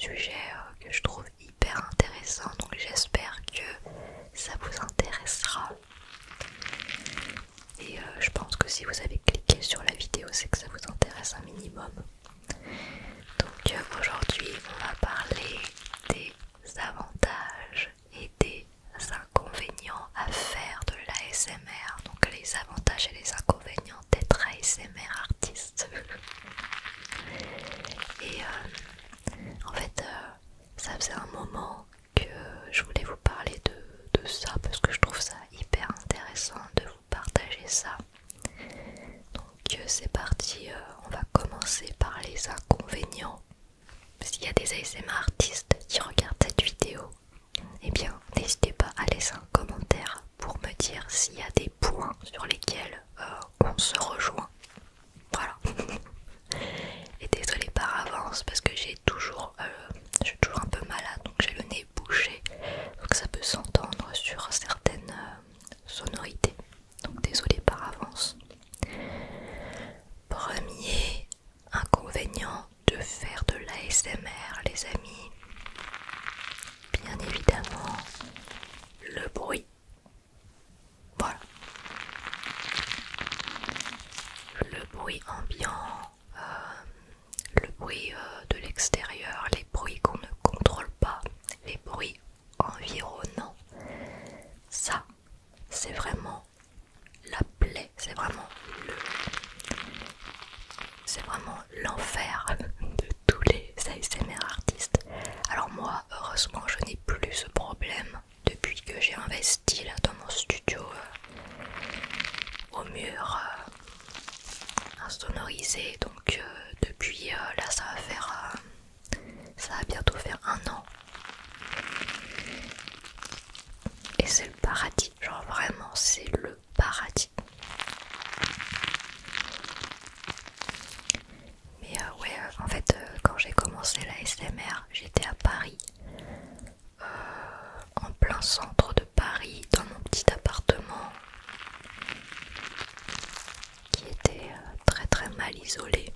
sujet que je trouve hyper intéressant, donc j'espère que ça vous intéressera. Et je pense que si vous avez cliqué sur la vidéo, c'est que ça vous intéresse un minimum. Donc aujourd'hui, on va parler des avantages et des inconvénients à faire de l'ASMR. Donc les avantages et les inconvénients d'être ASMR artiste. Et en fait, ça faisait un moment que je voulais vous parler de ça parce que je trouve ça hyper intéressant de vous partager ça. Donc c'est parti, on va commencer par les inconvénients. S'il y a des ASMR artistes qui regardent cette vidéo, eh bien n'hésitez pas à laisser un commentaire pour me dire s'il y a des points sur lesquels on se rejoint. Voilà. Et désolée par avance parce que je suis toujours un peu malade, donc j'ai le nez bouché, donc ça peut s'entendre sur certaines sonorités. Donc désolée par avance. Premier inconvénient de faire de l'ASMR, les amis, bien évidemment, le bruit. Voilà. Le bruit ambiant, le bruit de l'extérieur, les bruits qu'on ne contrôle pas, les bruits environnants. Ça, c'est vraiment la plaie, c'est vraiment l'enfer de tous les ASMR artistes. Alors moi, heureusement, je n'ai plus ce problème depuis que j'ai investi là dans mon studio au mur insonorisé. Donc depuis là, ça va bientôt faire 1 an. Et c'est le paradis, genre vraiment c'est le paradis. Mais ouais, en fait quand j'ai commencé la SMR, j'étais à Paris, en plein centre de Paris, dans mon petit appartement qui était très très mal isolé.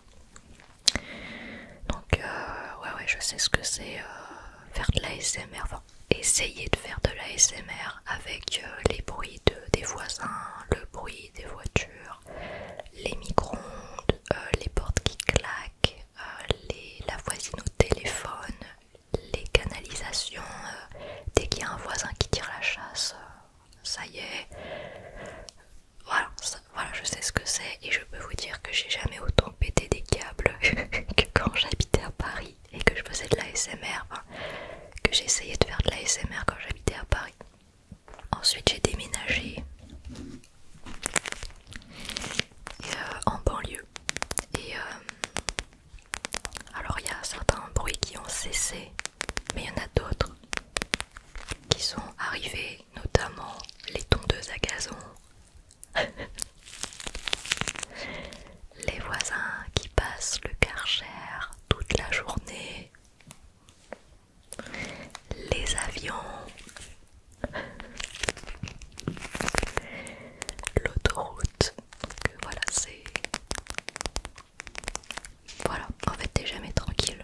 Donc ouais, je sais ce que c'est faire de l'ASMR, enfin essayer de faire de l'ASMR avec les bruits des voisins, le bruit des voitures, les micro-ondes, les portes qui claquent, la voisine au téléphone, les canalisations, dès qu'il y a un voisin qui tire la chasse, ça y est. Voilà, je sais ce que c'est et je peux vous dire que j'ai jamais autant pété des câbles que quand j'habitais à Paris et que je faisais de l'ASMR, que j'essayais de faire de l'ASMR quand j'habitais à Paris. Ensuite j'ai déménagé en banlieue et alors il y a certains bruits qui ont cessé, mais il y en a d'autres qui sont arrivés, notamment les tondeuses à gazon. Les voisins qui passent le Karcher toute la journée, les avions, l'autoroute. Donc voilà, voilà, en fait t'es jamais tranquille.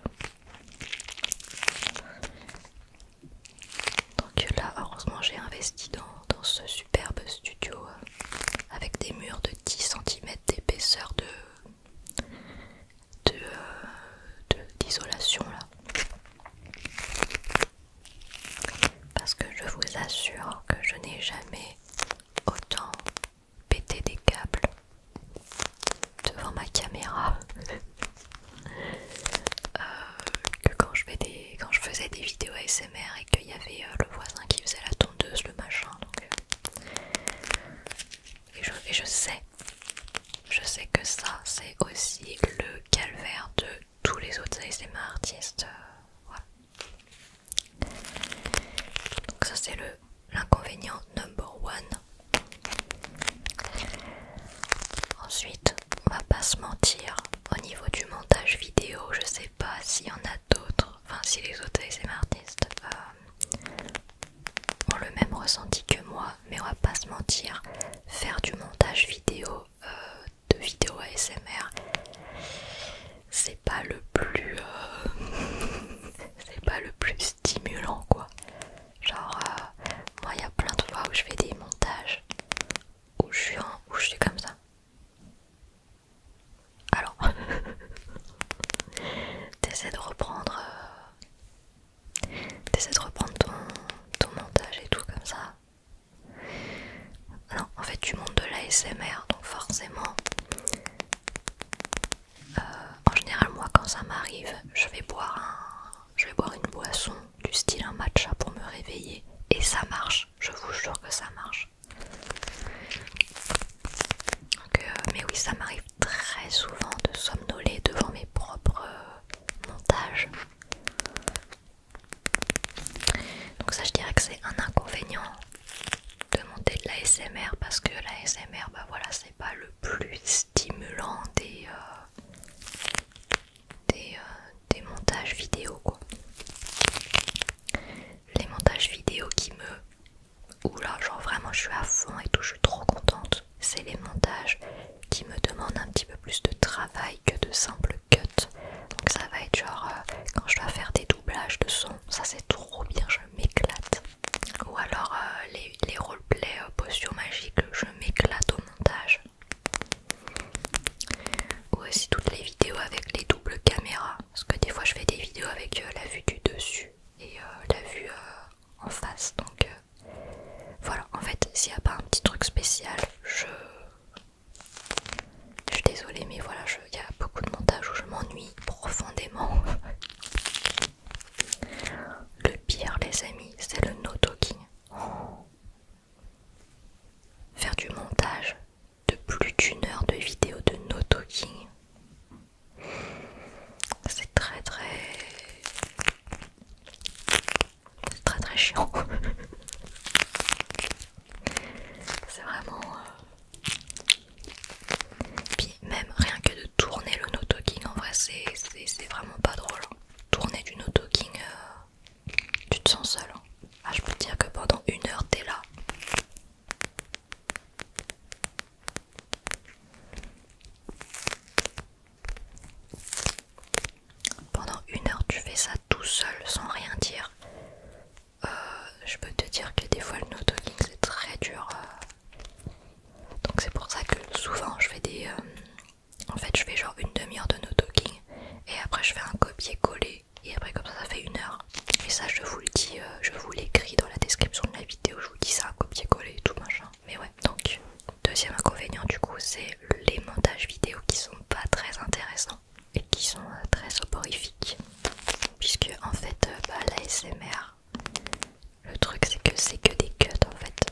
Donc là, heureusement j'ai investi dans ce superbe studio avec des murs de 10 cm d'épaisseur d'isolation là. Parce que je vous assure que je n'ai jamais autant pété des câbles devant ma caméra que quand je faisais des vidéos ASMR et qu'il y avait le voisin qui faisait la tondeuse, le machin. Donc, et je sais que ça c'est aussi le calvaire de tous les autres ASMR artistes. Voilà. Donc ça c'est l'inconvénient number one. Ensuite, on va pas se mentir, au niveau du montage vidéo, je sais pas s'il y en a d'autres, enfin si les autres ASMR artistes ont le même ressenti que moi, mais on va pas se mentir, faire du montage vidéo de vidéos ASMR, c'est pas le plus montage. Donc ça je dirais que c'est un inconvénient de monter de l'ASMR parce que l'ASMR bah voilà c'est pas le plus stimulant des montages vidéo quoi. Les montages vidéo qui me... Oula genre vraiment je suis à fond et tout, je suis trop contente. C'est les montages qui me demandent un petit peu plus de travail que de simples cuts. Donc ça va être genre quand je dois faire des doublages de son, ça c'est trop bien, je m'éclate. Ou alors les roleplays potions magiques, je m'éclate au montage. Ou aussi toutes les vidéos avec les doubles caméras. Parce que des fois je fais des vidéos avec la vue du dessus et la vue en face. Donc voilà, en fait s'il n'y a pas un petit truc spécial, je suis désolée mais voilà, il y a beaucoup de montages où je m'ennuie profondément. Le pire les amis, c'est le no-talking. Faire du montage de plus d'une heure de vidéo de no-talking, c'est très chiant. C'est vraiment... Puis même rien que de tourner le no-talking, en vrai c'est vraiment pas drôle. Tourner du no-talking, tu te sens seul. Ah, je peux te dire que pendant une heure t'es là. Pendant une heure tu fais ça tout seul sans rien dire. Je peux te dire que des fois le no-talking c'est très dur. Donc c'est pour ça que souvent je fais des... en fait je fais genre une demi-heure de no-talking et après je fais un copier-coller et après comme ça fait une heure. Et ça je vous le dis, je vous l'écris dans la description de la vidéo, je vous dis c'est un copier-coller et tout machin. Mais ouais, donc deuxième inconvénient du coup c'est les montages vidéo qui sont pas très intéressants et qui sont très soporifiques. Puisque en fait l'ASMR, le truc c'est que des cuts en fait.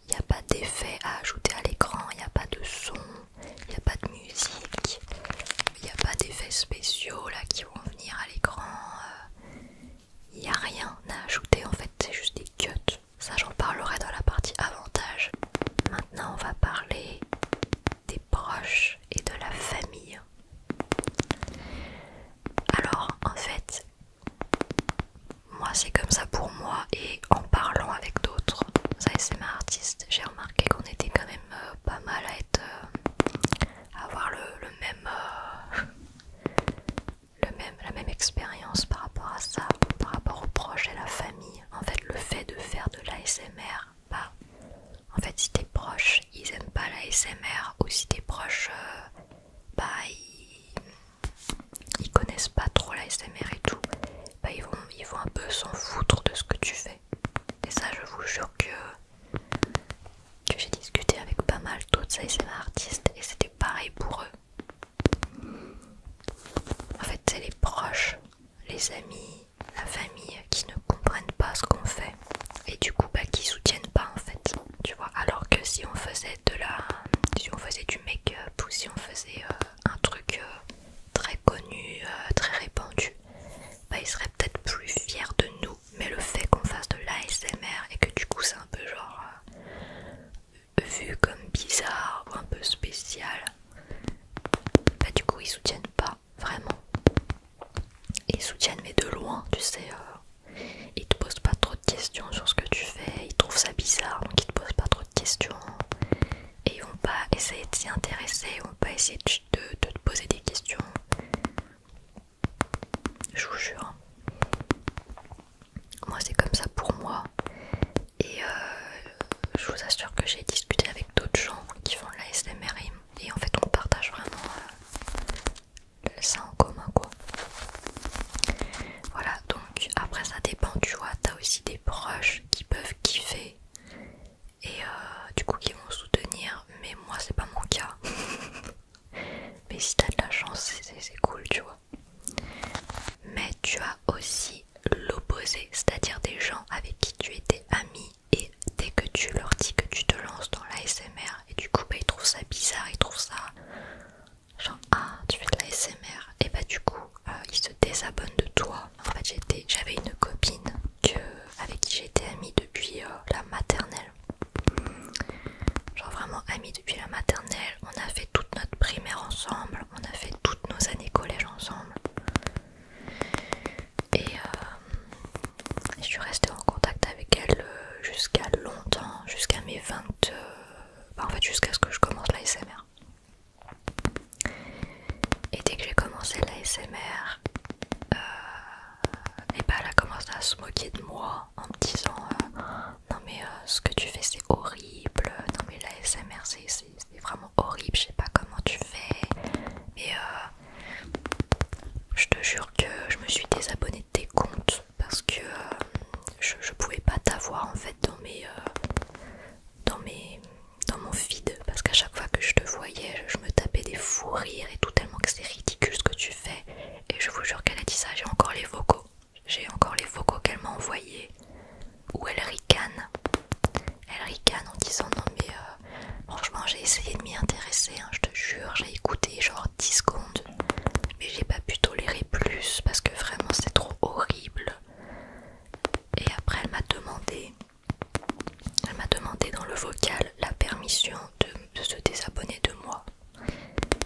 Il n'y a pas d'effet à ajouter à l'écran, il n'y a pas de son, il n'y a pas de musique, il n'y a pas d'effets spéciaux là qui vont venir à l'écran. Il n'y a rien à ajouter en fait, c'est juste des cuts. Ça j'en parlerai dans la partie avantages. Maintenant on va parler des proches et de la famille. Alors en fait, moi c'est comme ça pour moi et en parlant avec d'autres ASMR artistes, j'ai remarqué qu'on était quand même pas mal à être, à avoir la même expérience par rapport à ça, par rapport aux proches et la famille. En fait le fait de faire de l'ASMR, bah en fait si tes proches ils aiment pas l'ASMR ou si tes proches bah ils connaissent pas trop l'ASMR et tout, bah ils vont un peu s'en foutre de ce que tu fais. Et ça je vous jure que j'ai discuté avec pas mal d'autres ASMR artistes et c'était pareil pour eux. En fait c'est les proches, les amis, la famille qui ne comprennent pas ce qu'on fait et du coup bah qui soutiennent pas en fait, tu vois. Alors que si on faisait du make-up ou si on faisait un truc très connu, très répandu, bah ils seraient peut-être plus fiers de nous. Mais le fait qu'on fasse de l'ASMR et que du coup c'est un peu genre vu comme bizarre ou un peu spécial, bah du coup ils soutiennent pas vraiment. Ils soutiennent mais de loin, tu sais. Ils te posent pas trop de questions sur ce que tu fais, ils trouvent ça bizarre donc ils te posent pas trop de questions. Et ils vont pas essayer de s'y intéresser, ils vont pas essayer de te poser des questions. Je vous jure. Moi c'est comme ça pour moi. Et je vous assure que j'ai discuté avec d'autres gens qui font de la SMR et en fait on partage vraiment ça en commun quoi. Voilà, donc après ça dépend, tu vois, t'as aussi des proches qui peuvent kiffer et du coup qui vont soutenir, mais moi c'est pas mon cas. Mais se moquer de moi en me disant non mais ce que tu fais c'est horrible, non mais la l'ASMR c'est vraiment horrible, je sais pas comment tu fais, mais je te jure que je me suis désabonnée de tes comptes parce que je pouvais pas t'avoir en fait dans mon feed, parce qu'à chaque fois que je te voyais je me tapais des fous rires et tout, tellement que c'est ridicule ce que tu fais. Et je vous jure qu'elle a dit ça, j'ai encore les vocaux qu'elle m'a envoyés où elle ricane en disant non mais franchement j'ai essayé de m'y intéresser, hein, je te jure, j'ai écouté genre 10 secondes mais j'ai pas pu tolérer plus parce que vraiment c'est trop horrible. Et après elle m'a demandé dans le vocal la permission de se désabonner de moi.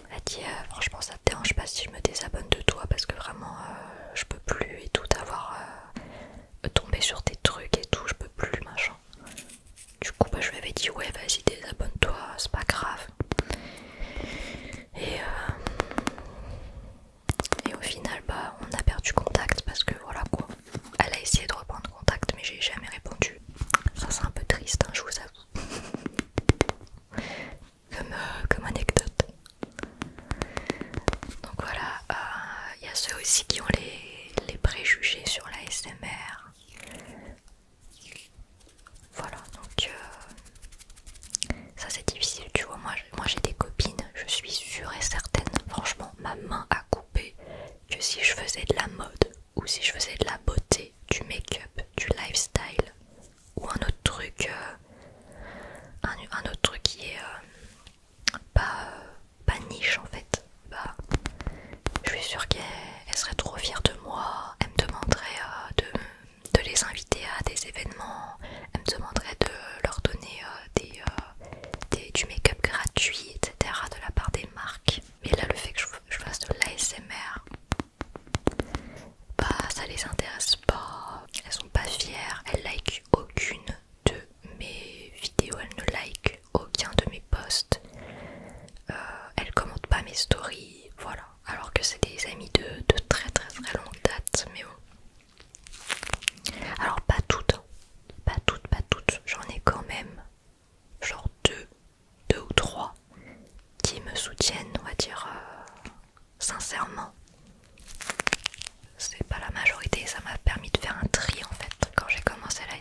Elle a dit franchement ça te dérange pas si je me désabonne de toi parce que vraiment je peux plus et tout avoir tomber sur tes trucs et tout, je peux plus machin. Du coup bah, je lui avais dit ouais vas-y désabonne-toi, c'est pas grave. Et au final bah on a perdu contact parce que voilà quoi. Elle a essayé de reprendre contact mais j'ai jamais répondu. Ça c'est un peu triste hein, je vous avoue. Comme anecdote. Donc voilà, il y a ceux aussi qui ont les préjugés sur la l'ASMR. Voilà, donc ça c'est difficile, tu vois. Moi j'ai des copines, je suis sûre et certaine, franchement, ma main a coupé, que si je faisais de la mode ou si je faisais de la beauté, du make-up, du lifestyle ou un autre truc, qui est pas niche en fait, bah je suis sûre qu'elle serait trop fière de moi. Elle me demanderait de les inviter à des événements, elle me demanderait de leur donner du make-up gratuit, etc. de la part des marques. Mais là, le fait que je fasse de l'ASMR, bah ça les intéresse pas. Elles sont pas fières, elles like aucune de mes vidéos, elles ne like aucun de mes posts. Elles commentent pas mes stories, voilà. Alors que c'est des amis de très très très longue date, mais bon. Alors pas toutes, j'en ai quand même genre deux ou trois qui me soutiennent, on va dire sincèrement. C'est pas la majorité, ça m'a permis de faire un tri en fait. Quand j'ai commencé la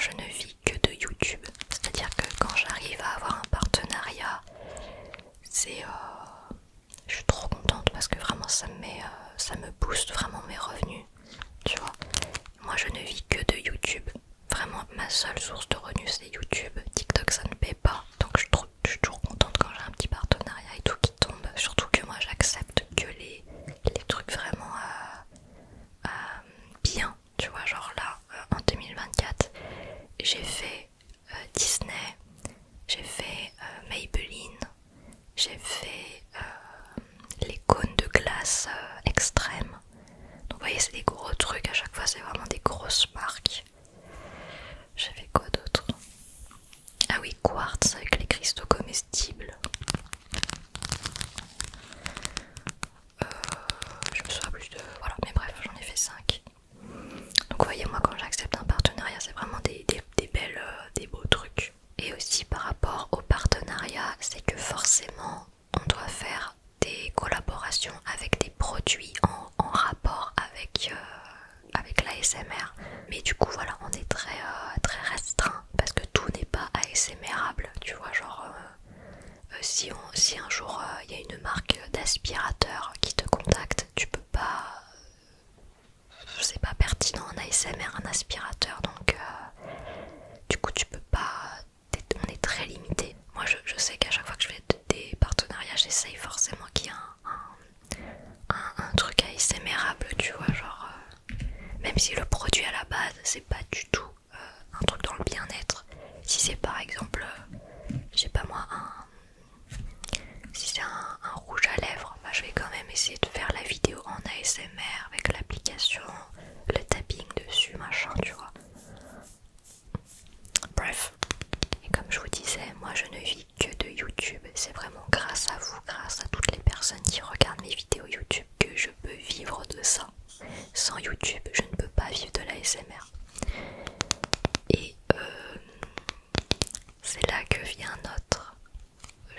je ne vis que de YouTube. C'est-à-dire que quand j'arrive à avoir un partenariat, c'est je suis trop contente parce que vraiment ça me booste vraiment mes revenus, tu vois. Moi je ne vis que de YouTube. Vraiment ma seule source de revenus c'est YouTube. TikTok ça ne paie pas, donc je suis toujours contente quand j'ai un petit partenariat et tout qui tombe. Surtout que moi j'accepte que les trucs vraiment bien, tu vois. Genre là en 2024 j'ai fait Disney, j'ai fait Maybelline, j'ai fait les cônes de glace extrêmes. Donc vous voyez c'est des gros trucs, à chaque fois c'est vraiment des grosses marques. J'ai fait quoi d'autre? Ah oui, Quartz avec les cristaux comestibles. Je me souviens plus de... Voilà, mais bref, j'en ai fait 5. Donc vous voyez, moi quand j'accepte un partenariat, c'est vraiment des belles, des beaux trucs. Et aussi par rapport au partenariat, c'est que forcément on doit faire des collaborations avec des produits en rapport avec l'ASMR. Mais du coup voilà, on est très restreint parce que tout n'est pas ASMRable, tu vois. Genre si un jour il y a une marque d'aspirateur qui te contacte, tu peux pas, c'est pas pertinent en ASMR un aspirateur, donc du coup tu peux pas, on est très limité. Moi je sais qu'à chaque fois que je fais des partenariats, j'essaye forcément qu'il y ait un truc ASMRable, tu vois, genre même si le produit à la base c'est pas du tout un truc dans le bien-être. Si c'est par exemple je sais pas moi si c'est un rouge à lèvres, bah, je vais quand même essayer de faire la vidéo en ASMR avec l'application, le tapping dessus, machin, tu vois. Bref. Et comme je vous disais, moi je ne vis que de YouTube. C'est vraiment grâce à vous, grâce à toutes les personnes qui regardent mes vidéos YouTube que je peux vivre de ça. Sans YouTube, je ne peux pas vivre de l'ASMR. Et c'est là que vient notre...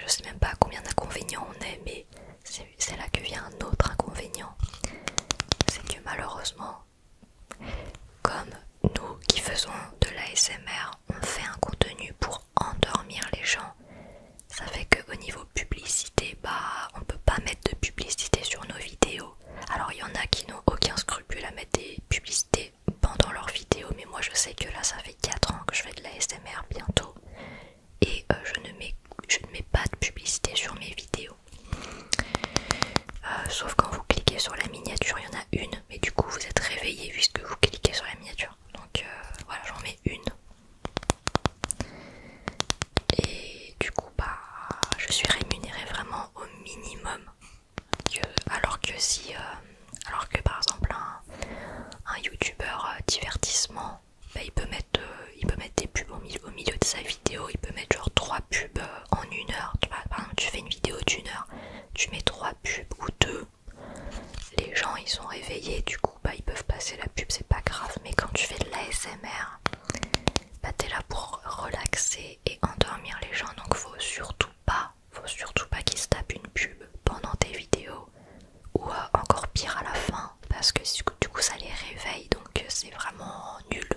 Je sais même pas combien d'inconvénients on est, mais c'est là que vient un autre inconvénient. C'est que malheureusement, comme nous qui faisons de l'ASMR, on fait un contenu pour endormir les gens. Ça fait qu'au niveau publicité, bah on peut pas mettre de publicité sur nos vidéos. Alors il y en a qui n'ont aucun scrupule à mettre des publicités pendant leurs vidéos, mais moi je sais que là ça fait 4 ans que je fais de l'ASMR bientôt. Et je ne mets pas de publicité sur mes vidéos. Sauf quand vous cliquez sur la miniature, il y en a une, mais du coup vous êtes réveillé puisque vous cliquez sur la miniature. Donc voilà, j'en mets une. Et du coup, bah, je suis rémunérée vraiment au minimum. Alors que par exemple un youtubeur divertissement, bah, il peut mettre des pubs au milieu de sa vidéo, il peut mettre genre 3 pubs en 1 heure. Par exemple, tu fais une vidéo d'1 heure, tu mets 3 pubs ou 2. Les gens ils sont réveillés, du coup bah ils peuvent passer la pub, c'est pas grave. Mais quand tu fais de l'ASMR, bah t'es là pour relaxer et endormir les gens, donc faut surtout pas qu'ils se tapent une pub pendant tes vidéos, ou encore pire à la fin, parce que du coup ça les réveille, donc c'est vraiment nul.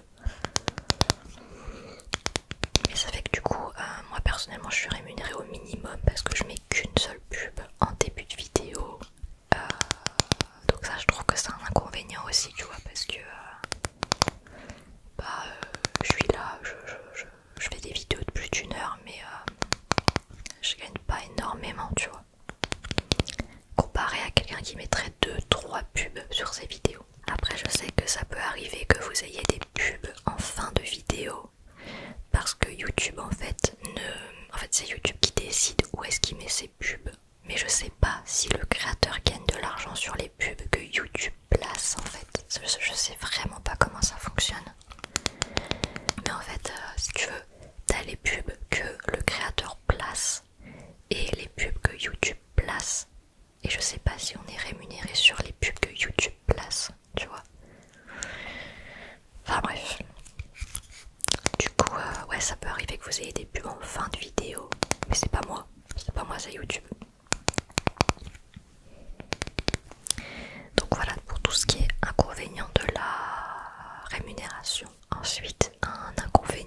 Mais ça fait que du coup moi personnellement je suis rémunérée au minimum parce que je mets qu'une seule pub en début de vidéo. Donc ça je trouve que c'est un inconvénient aussi, tu vois, parce que je suis là, je fais des vidéos de plus d'1 heure, mais je gagne pas énormément, tu vois, comparé à quelqu'un qui mettrait 2-3 pubs sur ses vidéos. Après je sais que ça peut arriver que vous ayez des pubs en fin de vidéo, parce que YouTube en fait c'est YouTube qui décide où est-ce qu'il met ses pubs. Mais je sais pas si le créateur gagne de l'argent sur les pubs que YouTube place en fait. Je sais vraiment pas comment ça fonctionne. Mais en fait, si tu veux, t'as les pubs que le créateur place et les pubs que YouTube place. Et je sais pas si on est rémunéré sur les pubs que YouTube place, tu vois. Enfin bref. Du coup, ouais, ça peut arriver que vous ayez des pubs en fin de vidéo. Mais c'est pas moi, c'est YouTube. Donc voilà pour tout ce qui est inconvénient de la rémunération. Ensuite, un inconvénient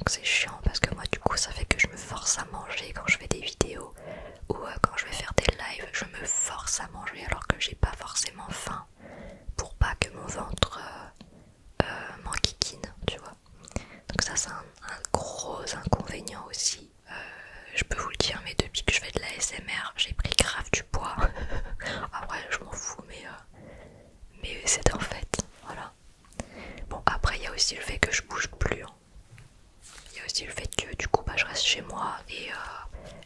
que c'est chiant parce que moi du coup ça fait que je me force à manger quand je fais des vidéos ou quand je vais faire des lives, je me force à manger alors que j'ai pas forcément faim pour pas que mon ventre m'enquiquine, tu vois. Donc ça c'est un gros inconvénient aussi. Je peux vous le dire, mais depuis que je fais de la SMR, j'ai pris grave du poids. Après je m'en fous, mais c'est un fait, voilà. Bon, après il y a aussi le fait que je bouge plus, hein. Il y a aussi le fait que du coup bah, je reste chez moi et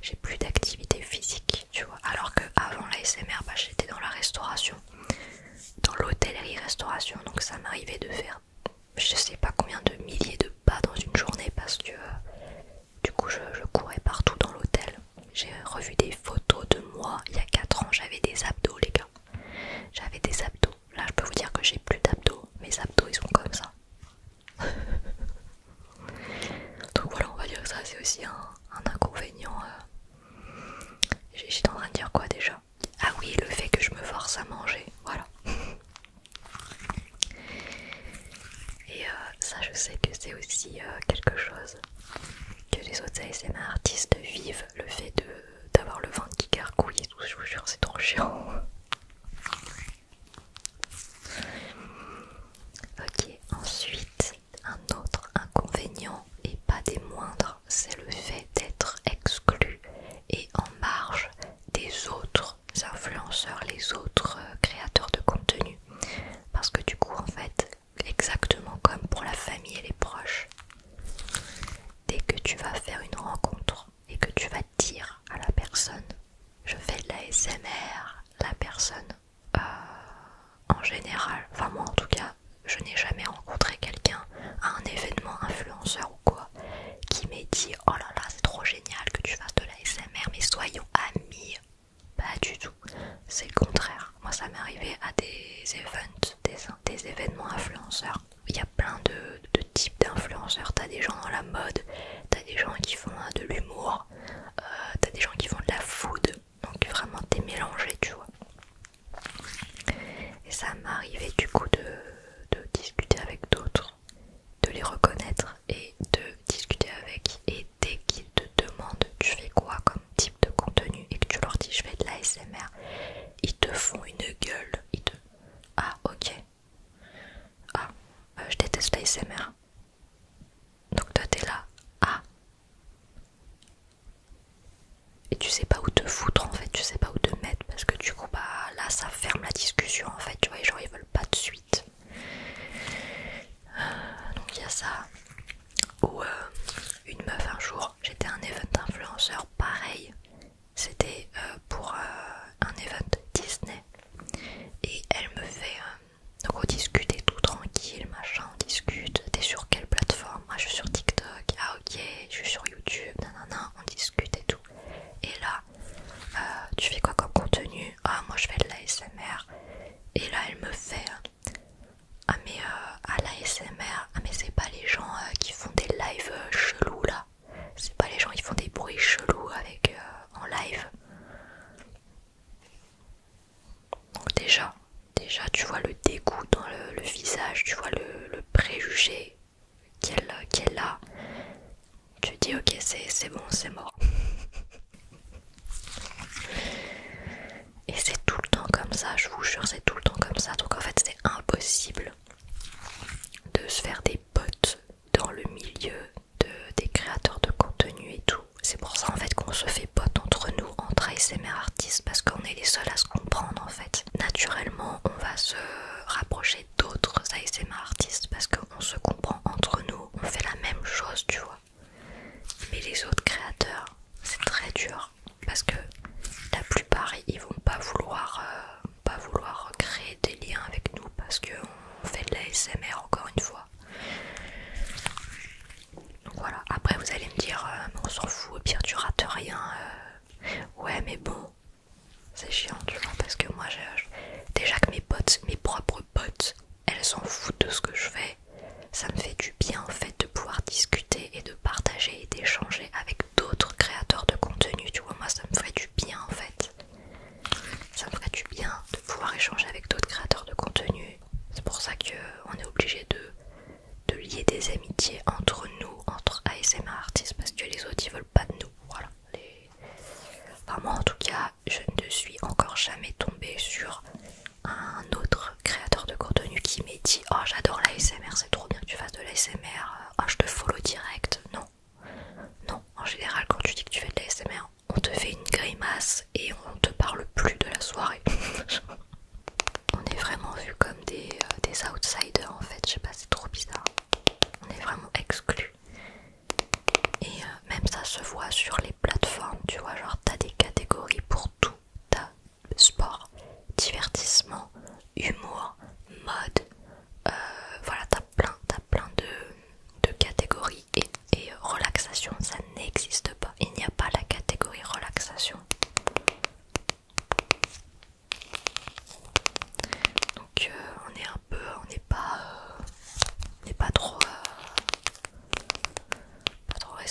j'ai plus d'activité physique, tu vois. Alors que avant la SMR, bah, j'étais dans la restauration, dans l'hôtellerie-restauration, donc ça m'arrivait de faire je sais pas combien de milliers de pas dans une journée parce que du coup je courais partout dans l'hôtel. J'ai revu des photos de moi il y a 4 ans, j'avais des abdos les gars. J'avais des abdos. Là je peux vous dire que j'ai plus d'abdos. Mes abdos ils sont comme ça. Donc voilà, on va dire que ça c'est aussi un inconvénient. J'étais en train de dire quoi déjà? Ah oui, le fait que je me force à manger, voilà. Et ça je sais que c'est aussi quelque chose que les autres ASMR artistes vivent, le fait d'avoir le ventre qui gargouille et tout, je vous jure c'est trop chiant. Ok, ensuite un autre inconvénient et pas des moindres, c'est le fait d'être exclu et en marge des autres influenceurs, les autres créateurs de contenu. Parce que du coup en fait, exactement comme pour la famille et les proches, dès que tu vas faire une rencontre et que tu vas dire à la personne je fais de la ASMR, la personne en général, enfin moi en tout cas, je n'ai jamais rencontré quelqu'un à un événement influenceur ou quoi qui m'ait dit oh là là c'est trop génial que tu fasses de la ASMR mais soyons amis. Pas du tout, c'est le contraire. Moi ça m'est arrivé à des events, des événements influenceurs. Il y a plein de types d'influenceurs. T'as des gens dans la mode, t'as des gens qui font de l'humour, t'as des gens qui font de la food. Donc vraiment t'es mélangé, tu vois. Et ça m'est arrivé du coup de discuter avec d'autres, de les reconnaître et de discuter avec. Et dès qu'ils te demandent tu fais quoi comme type de contenu et que tu leur dis je fais de la ASMR, ils te font une gueule. Ah ok. Ah, je déteste la ASMR. Donc toi t'es là. Ah. Et tu sais pas où te foutre en fait, tu sais pas où te mettre parce que du coup bah là ça ferme la discussion en fait, tu vois, les gens ils veulent pas de suite. Donc il y a ça. Ou une meuf un jour, j'étais à un event influenceur pareil. C'était pour un event Disney. Et elle me fait donc on discute et tout tranquille, machin, on discute. T'es sur quelle plateforme? Moi je suis sur TikTok. Ah ok, je suis sur YouTube, nanana, on discute et tout. Et là, tu fais quoi comme contenu? Ah moi je fais de l'ASMR. Et là elle me fait ah mais à l'ASMR, ah mais c'est pas les gens qui font des lives chelous là. C'est pas les gens qui font des bruits chelous avec en live. Donc déjà tu vois le dégoût dans le visage, tu vois le préjugé qu'elle a. Tu te dis ok c'est bon, c'est mort. Et c'est tout le temps comme ça, je vous jure, c'est tout le temps comme ça. Donc en fait c'est impossible de se faire des potes dans le milieu des créateurs de contenu et tout. C'est pour ça en fait qu'on se fait potes entre nous, entre ASMR artistes, parce qu'on est les seuls à se comprendre en fait. Naturellement on va se rapprocher d'autres ASMR artistes parce qu'on se comprend entre nous, on fait la même chose, tu vois. Mais les autres créateurs, c'est très dur parce que la plupart ils vont pas vouloir créer des liens avec nous parce qu'on fait de la ASMR encore une fois. Donc voilà, après vous allez me dire on s'en fout, au pire tu rates rien. Ouais mais bon, c'est chiant tu vois, parce que moi déjà que mes potes, mes propres potes, elles s'en foutent de ce que je fais. Ça me fait du bien en fait de pouvoir discuter et de partager et d'échanger avec d'autres créateurs de contenu, tu vois, moi ça me ferait du bien en fait. Ça me ferait du bien de pouvoir échanger avec d'autres créateurs de contenu. C'est pour ça qu'on est obligé de lier des amitiés entre nous, entre ASMR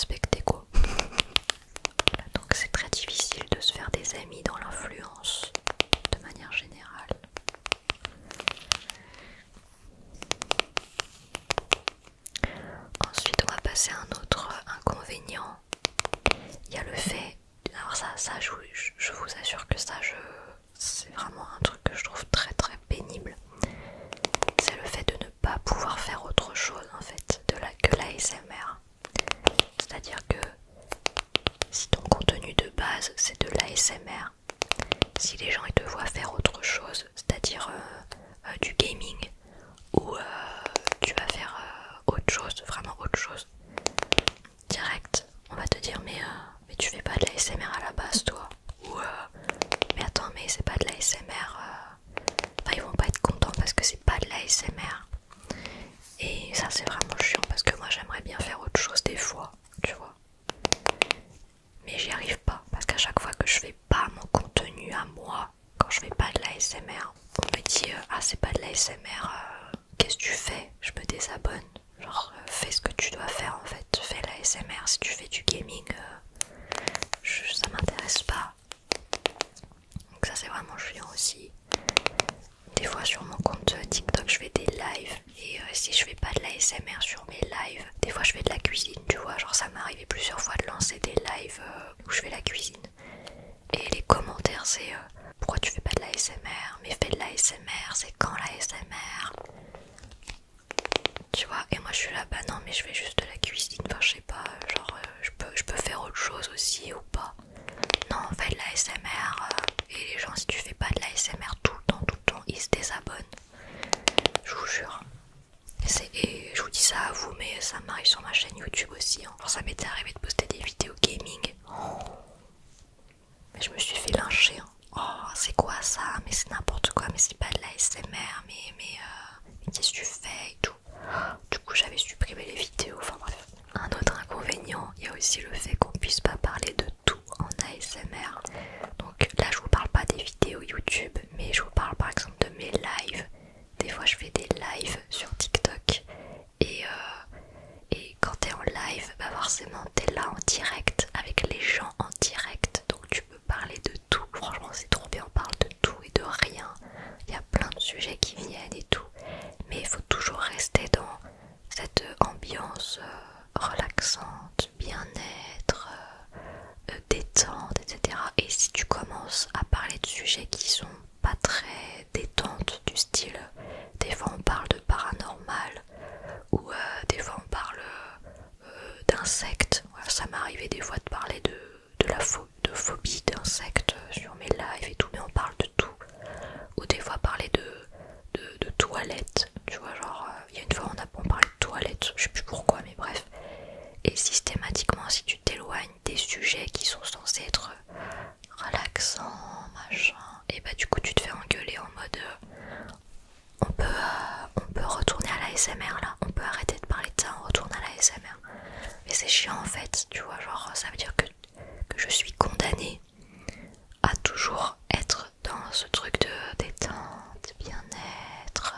respecter quoi. Voilà, donc c'est très difficile de se faire des amis dans l'influence de manière générale. Ensuite on va passer à un autre inconvénient. Il y a le fait, alors ça je vous assure que ça c'est vraiment un truc que je trouve très très pénible. C'est le fait de ne pas pouvoir faire autre chose en fait que l'ASMR. C'est-à-dire que si ton contenu de base c'est de l'ASMR, si les gens ils te voient faire autre chose, c'est-à-dire du gaming, ou tu vas faire autre chose, vraiment autre chose, direct, on va te dire mais tu fais pas de l'ASMR à la base toi, ou mais attends mais c'est pas de l'ASMR, enfin ils vont pas être contents parce que c'est pas de l'ASMR. Et ça c'est vraiment chiant parce que moi j'aimerais bien faire autre chose des fois, tu vois. Mais j'y arrive pas parce qu'à chaque fois que je fais pas mon contenu à moi, quand je fais pas de l'ASMR, on me dit ah c'est pas de l'ASMR, qu'est-ce que tu fais? Je me désabonne. Genre fais ce que tu dois faire en fait, fais l'ASMR. Si tu fais du gaming, ça m'intéresse pas. Donc ça c'est vraiment chiant aussi. Des fois sur mon compte TikTok je fais des lives et si je fais pas de l'ASMR sur mes lives, des fois je fais de la cuisine, tu vois, genre ça m'est arrivé plusieurs fois de lancer des lives où je fais la cuisine et les commentaires c'est pourquoi tu fais pas de l'ASMR, mais fais de l'ASMR, c'est quand l'ASMR, tu vois. Et moi je suis là, bah non mais je fais juste de la cuisine, enfin je sais pas, genre je peux faire autre chose aussi ou pas. Non, fais de l'ASMR et les gens si tu fais pas de l'ASMR tout le temps, ils se désabonnent. Je vous jure. Et je vous dis ça à vous, mais ça m'arrive sur ma chaîne YouTube aussi. Hein. Genre ça m'était arrivé de poster des vidéos gaming. Mais je me suis fait lyncher. Hein. Oh, c'est quoi ça? Mais c'est n'importe quoi, mais c'est pas de l'ASMR, mais qu'est-ce que tu fais et tout. Du coup j'avais supprimé les vidéos, enfin bref. Un autre inconvénient, il y a aussi le fait qu'on puisse pas parler de tout en ASMR. Donc là je vous parle pas des vidéos YouTube, mais je vous parle par exemple de mes lives. Des fois je fais des lives sur TikTok et quand t'es en live, bah forcément t'es là en direct avec les gens en direct, donc tu peux parler de tout. Franchement c'est trop bien, on parle de tout et de rien. Il y a plein de sujets qui viennent et tout, mais il faut toujours rester dans cette ambiance relaxante, bien-être, détente, etc. Et si tu commences à parler de sujets qui sont pas très détentes, du style des fois on parle de paranormal ou des fois on parle d'insectes, voilà, ça m'est arrivé des fois de parler de phobie d'insectes sur mes lives et tout, mais on parle de tout. Ou des fois parler de toilettes, tu vois, genre il y a une fois on parlait de toilettes, je sais plus pourquoi mais bref. Et systématiquement si tu t'éloignes des sujets qui sont censés être relaxants, machin, et bah du coup tu te fais engueuler en mode on peut retourner à la SMR là, on peut arrêter de parler de ça, on retourne à la SMR. Mais c'est chiant en fait, tu vois, genre ça veut dire que je suis condamnée à toujours être dans ce truc de détente, bien-être,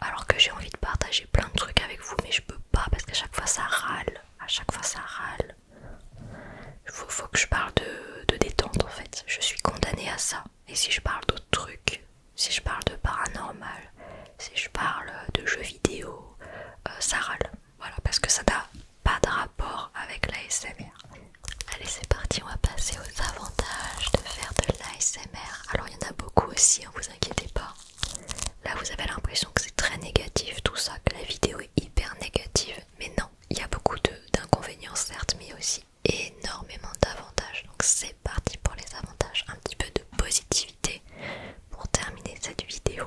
alors que j'ai envie de partager plein de trucs avec vous, mais je peux pas parce qu'à chaque fois ça râle, à chaque fois ça râle. Faut que je parle de détente en fait, je suis condamnée à ça. Et si je parle d'autres trucs, si je parle de paranormal, si je parle de jeux vidéo, ça râle. Voilà, parce que ça n'a pas de rapport avec l'ASMR. Allez, c'est parti, on va passer aux avantages de faire de l'ASMR. Alors, il y en a beaucoup aussi, hein, vous inquiétez pas. Là, vous avez l'impression que c'est très négatif tout ça, que la vidéo est hyper négative. Mais non, il y a beaucoup d'inconvénients certes, mais aussi énormément d'avantages. Donc, c'est parti pour les avantages. Un petit peu de positivité pour terminer cette vidéo.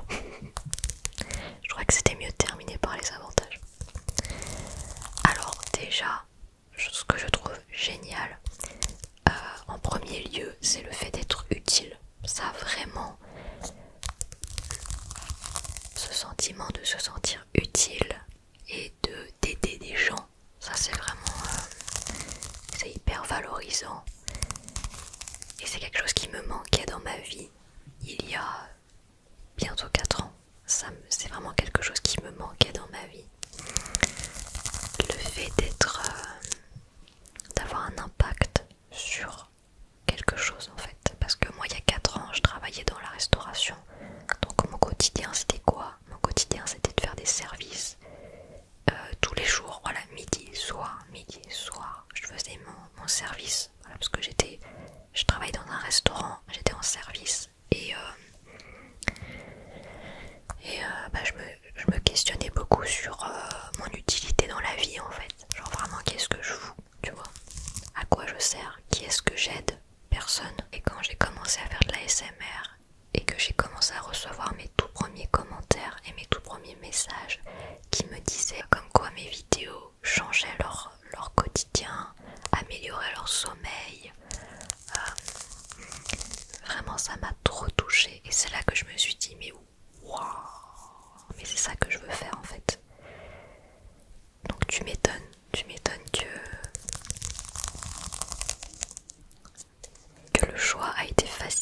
Je crois que c'était mieux de terminer par les avantages. Alors déjà, ce que je trouve génial, en premier lieu, c'est le fait d'être utile. Ça vraiment, ce sentiment de se sentir utile et d'aider des gens, ça c'est vraiment, c'est hyper valorisant. Et c'est quelque chose qui me manquait dans ma vie il y a bientôt 4 ans. C'est vraiment quelque chose qui me manquait dans ma vie. Le fait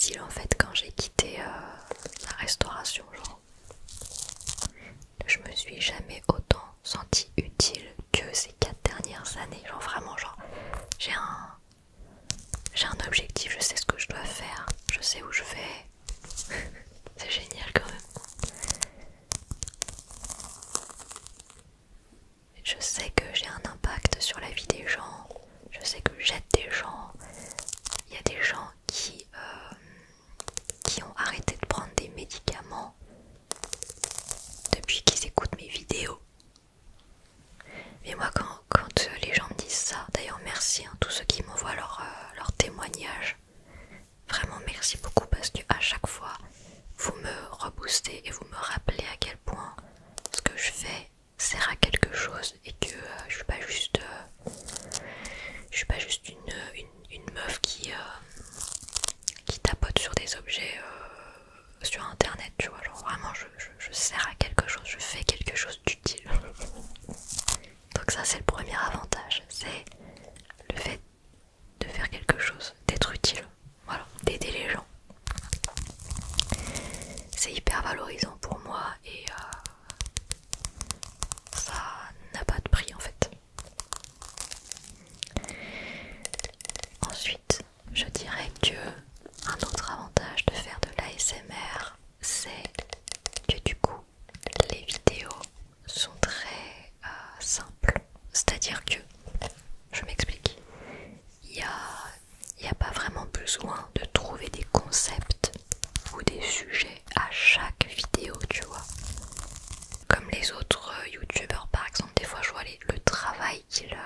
utile en fait quand j'ai quitté la restauration, genre. Je me suis jamais autant sentie utile que ces 4 dernières années, genre vraiment, genre j'ai un objectif, je sais ce que je dois faire, je sais où je vais. C'est génial quand même. Je sais que j'ai un impact sur la vie des gens, je sais que j'aide des gens. Il y a des gens qui ont arrêté de prendre des médicaments depuis qu'ils écoutent mes vidéos. Mais moi quand les gens me disent ça, d'ailleurs merci hein, tous ceux qui m'envoient leur témoignage, vraiment merci beaucoup parce que à chaque fois vous me reboostez et vous me rappelez à quel point ce que je fais sert à quelque chose et que je suis pas juste une meuf qui tapote sur des objets sur internet, tu vois, genre vraiment je sers à quelque chose, je fais quelque chose d'utile. Donc ça c'est le premier avantage, c'est le fait de faire quelque chose, d'être utile, voilà, d'aider les gens. C'est hyper valorisant pour moi et ça n'a pas de prix en fait. Ensuite, je dirais que un autre avantage de faire de l'ASMR, c'est que du coup, les vidéos sont très simples. C'est-à-dire que, je m'explique, il n'y a pas vraiment besoin de trouver des concepts ou des sujets à chaque vidéo, tu vois. Comme les autres youtubeurs par exemple, des fois je vois le travail qu'ils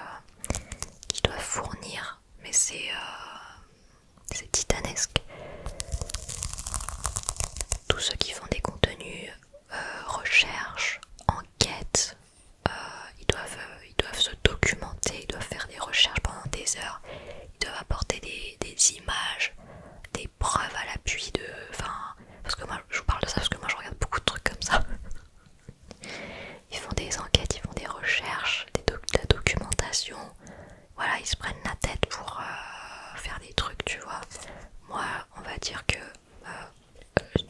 doivent fournir, mais c'est titanesque. Tous ceux qui font des contenus recherche, enquête, ils doivent se documenter, ils doivent faire des recherches pendant des heures, ils doivent apporter des images, des preuves à l'appui de... Enfin, parce que moi je vous parle de ça parce que moi je regarde beaucoup de trucs comme ça. Ils font des enquêtes, ils font des recherches, de la documentation. Voilà, ils se prennent la tête pour faire des trucs, tu vois. Moi, on va dire que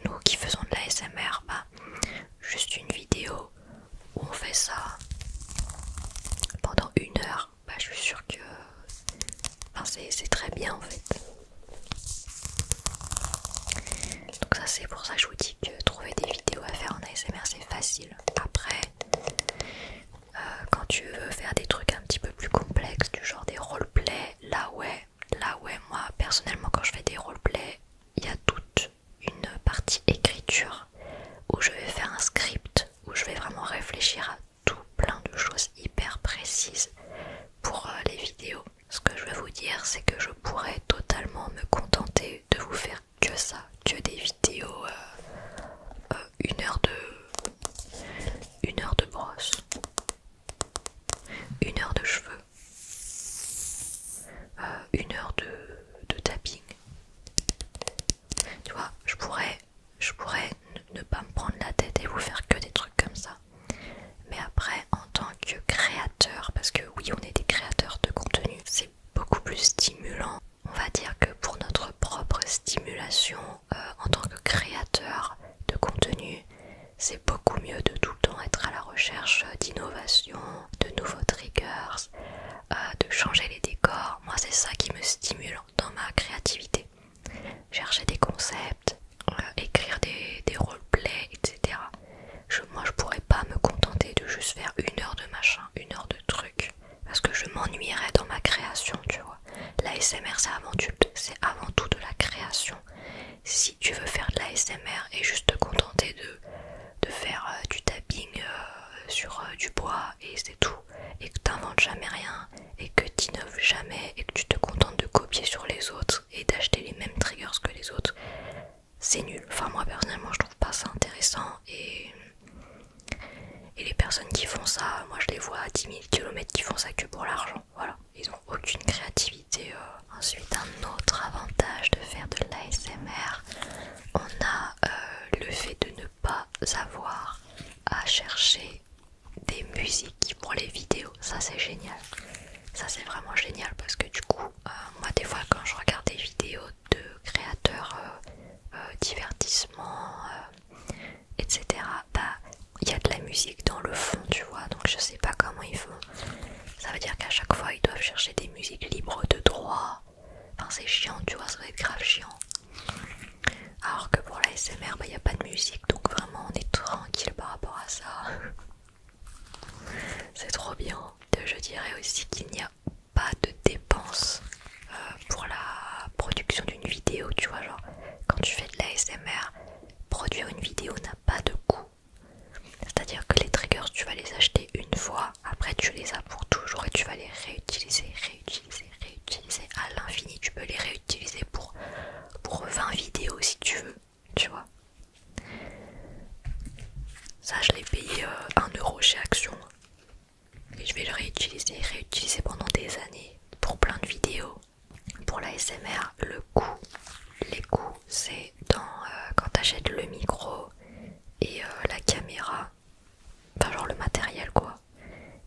nous qui faisons de la l'ASMR, bah, juste une vidéo où on fait ça pendant 1 heure, bah, je suis sûre que enfin, c'est très bien en fait. Donc ça c'est pour ça que je vous dis que trouver des vidéos à faire en ASMR c'est facile. Après, quand tu veux faire des trucs un petit peu plus complexes, du genre des roleplays, là ouais, moi personnellement quand je fais des roleplays, il y a toute une partie écriture où je vais faire un script, où je vais vraiment réfléchir à tout plein de choses hyper précises pour les vidéos. Ce que je veux vous dire, c'est que je pourrais totalement me contenter de vous faire que ça, que des vidéos 1 heure de brosse, 1 heure de cheveux, 1 heure de tapping. Tu vois, je pourrais ne pas me prendre la tête et vous faire que des trucs comme ça. Mais après, en tant que créateur, parce que oui, on est des créateurs de contenu, c'est beaucoup plus stimulant. On va dire que pour notre propre stimulation, en tant que créateur de contenu, c'est beaucoup mieux de tout le temps être à la recherche d'innovation, de nouveaux triggers, de changer les décors. Moi, c'est ça qui me stimule dans ma créativité. Chercher des concepts, écrire des roleplays, etc. Moi je pourrais pas me contenter de juste faire 1 heure de machin, 1 heure de truc, parce que je m'ennuierais dans ma création, tu vois. L'ASMR c'est avant tout de la création. Si tu veux faire de l'ASMR et juste te contenter de faire du tapping sur du bois et c'est tout, et que t'inventes jamais rien, et que t'innoves jamais, et que tu te contentes de copier sur les autres et d'acheter les mêmes triggers que les autres, c'est nul. Enfin moi personnellement je trouve pas ça intéressant et les personnes qui font ça, moi je les vois à 10 000 km qui font ça que pour l'argent, voilà, ils ont aucune créativité. Ensuite un autre avantage de faire de l'ASMR, on a le fait de ne pas avoir à chercher des musiques pour les vidéos, ça c'est génial. Ça c'est vraiment génial parce que du coup, moi des fois quand je regarde des vidéos de créateurs musique dans le fond, tu vois, donc je sais pas comment ils font. Ça veut dire qu'à chaque fois ils doivent chercher des musiques libres de droit. Enfin c'est chiant, tu vois, ça va être grave chiant. Alors que pour la l'ASMR, bah y a pas de musique, donc vraiment on est tranquille par rapport à ça. C'est trop bien. Je dirais aussi qu'il n'y a pas de dépenses pour la production d'une vidéo, tu vois, genre quand tu fais de l'ASMR, produire une vidéo n'a pas de coût. C'est-à-dire que les triggers, tu vas les acheter une fois, après tu les as pour toujours et tu vas les réutiliser, réutiliser à l'infini. Tu peux les réutiliser pour 20 vidéos si tu veux, tu vois. Ça, je l'ai payé 1 € chez Action. Et je vais le réutiliser pendant des années pour plein de vidéos. Pour l'ASMR, les coûts, c'est quand t'achètes le micro et la caméra, enfin genre le matériel quoi.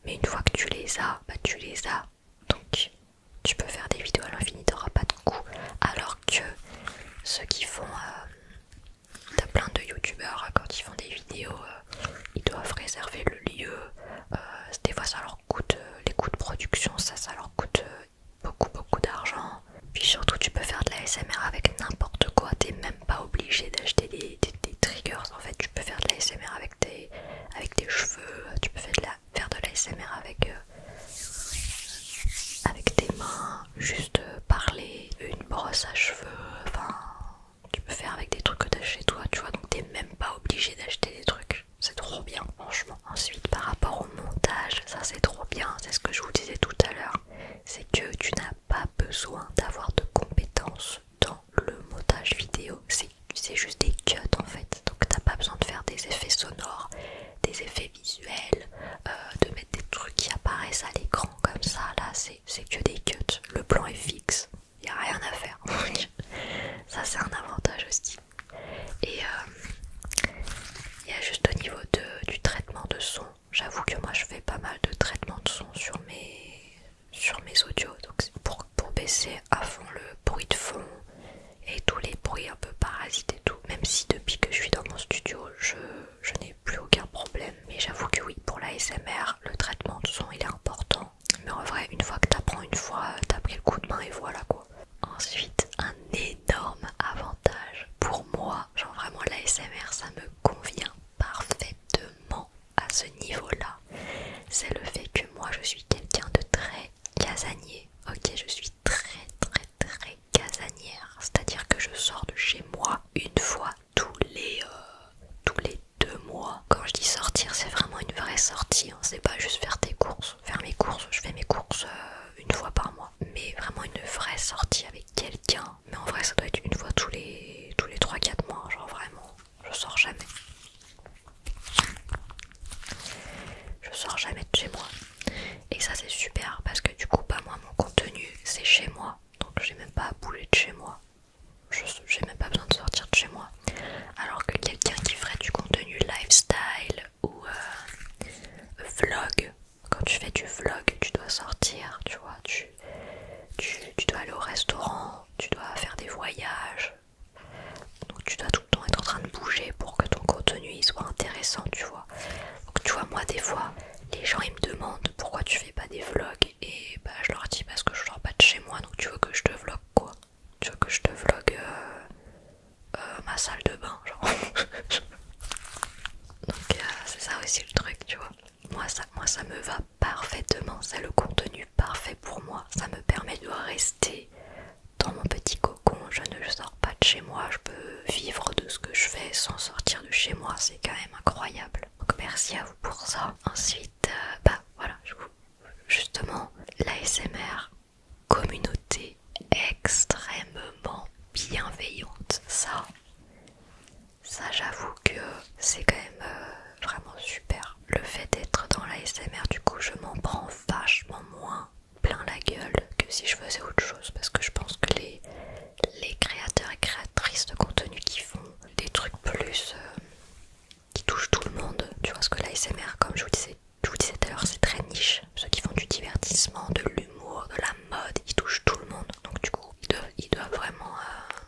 Mais une fois que tu les as, bah tu les as. Donc tu peux faire des vidéos à l'infini, t'auras pas de coût. Alors que ceux qui font, t'as plein de youtubeurs quand ils font des vidéos, ils doivent réserver le lieu. Des fois ça leur coûte, les coûts de production, ça leur coûte beaucoup d'argent. Puis surtout tu peux faire de la ASMR avec n'importe quoi, t'es même pas obligé d'acheter des triggers. En fait tu peux faire de la ASMR avec tes cheveux, tu peux faire de la ASMR avec tes mains, juste parler, une brosse à cheveux, enfin tu peux faire avec des trucs que t'as chez toi, tu vois, donc t'es même pas obligé d'acheter des trucs. C'est trop bien, franchement. Ensuite, par rapport au montage, ça c'est trop bien, c'est ce que je vous disais tout à l'heure, c'est que tu n'as pas besoin d'avoir de compétences dans le montage vidéo, c'est juste des cuts en fait, donc t'as pas besoin de faire des effets sonores, des effets visuels, de mettre des trucs qui apparaissent à l'écran comme ça, là c'est que des cuts, le plan est fixe, y a rien à faire. Ça c'est un avantage aussi. Et il y a juste au niveau du traitement de son, j'avoue que moi je fais pas mal de traitement de son sur mes audios, donc c'est pour baisser à fond le bruit de fond et tous les bruits un peu parasites et tout, même si depuis que je suis dans mon studio je n'ai plus aucun problème. Mais j'avoue que oui, pour la l'ASMR le traitement de son il est important, mais en vrai une fois que t'apprends une fois, t'as pris le coup de main et voilà quoi. Ensuite, un énorme avantage pour moi, genre vraiment l'ASMR ça me convient parfaitement à ce niveau-là, c'est le fait que moi je suis quelqu'un de très casanier. Ok, je suis très casanière, c'est-à-dire que je sors de chez moi une fois tous les 2 mois. Quand je dis sortir, c'est vraiment une vraie sortie, hein. C'est pas juste faire tes courses, faire mes courses, je fais mes courses une fois par mois, mais vraiment une vraie sortie avec quelqu'un. Mais en vrai ça doit être une fois tous les 3-4 mois, genre vraiment, je sors jamais. Je sors jamais de chez moi. Et ça c'est super parce que du coup bah moi mon contenu c'est chez moi, donc j'ai même pas à bouger de chez moi. J'ai même pas besoin de sortir de chez moi. Alors que quelqu'un qui ferait du contenu lifestyle ou vlog, quand tu fais du vlog tu dois sortir, tu vois, tu dois aller au restaurant, tu dois faire des voyages, donc tu dois tout le temps être en train de bouger pour que ton contenu il soit intéressant, tu vois. Donc tu vois, moi des fois les gens ils me demandent pourquoi tu fais pas des vlogs, et bah je leur dis parce que je sors pas de chez moi, donc tu veux que je te vlog quoi? Tu veux que je te vlog ma salle de bain genre. Donc c'est ça aussi le truc, tu vois. Moi ça me va parfaitement, c'est le contenu parfait pour moi. Ça me permet de rester dans mon petit cocon, je ne sors pas de chez moi, je peux vivre de ce que je fais sans sortir de chez moi, c'est quand même incroyable. Donc merci à vous pour ça. Ensuite, bah voilà, justement, l'ASMR, communauté extrêmement bienveillante. Ça j'avoue que c'est quand même vraiment super. Le fait d'être dans l'ASMR, du coup je m'en prends vachement moins plein la gueule que si je faisais autre chose, parce que je pense que les créateurs et créatrices de contenu qui font des trucs plus qui touchent tout le monde, tu vois, ce que l'ASMR, comme je vous disais tout à l'heure, c'est très niche. Ceux qui font du divertissement, de l'humour, de la mode, ils touchent tout le monde, donc du coup ils doivent vraiment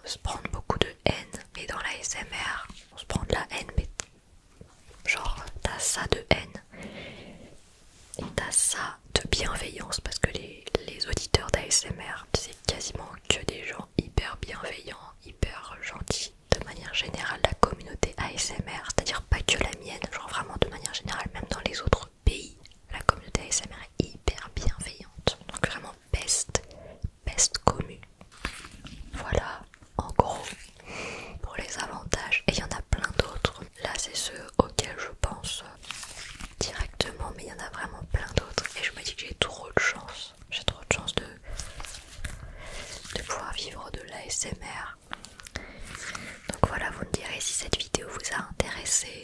se prendre beaucoup de haine. Mais dans l'ASMR on se prend de la haine, mais genre t'as ça de vivre de l'ASMR. Donc voilà, vous me direz si cette vidéo vous a intéressé.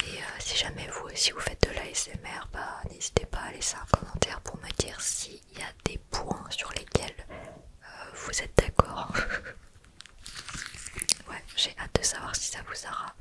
Et si jamais vous aussi vous faites de l'ASMR, bah n'hésitez pas à laisser un commentaire pour me dire s'il y a des points sur lesquels vous êtes d'accord. Ouais, j'ai hâte de savoir si ça vous aura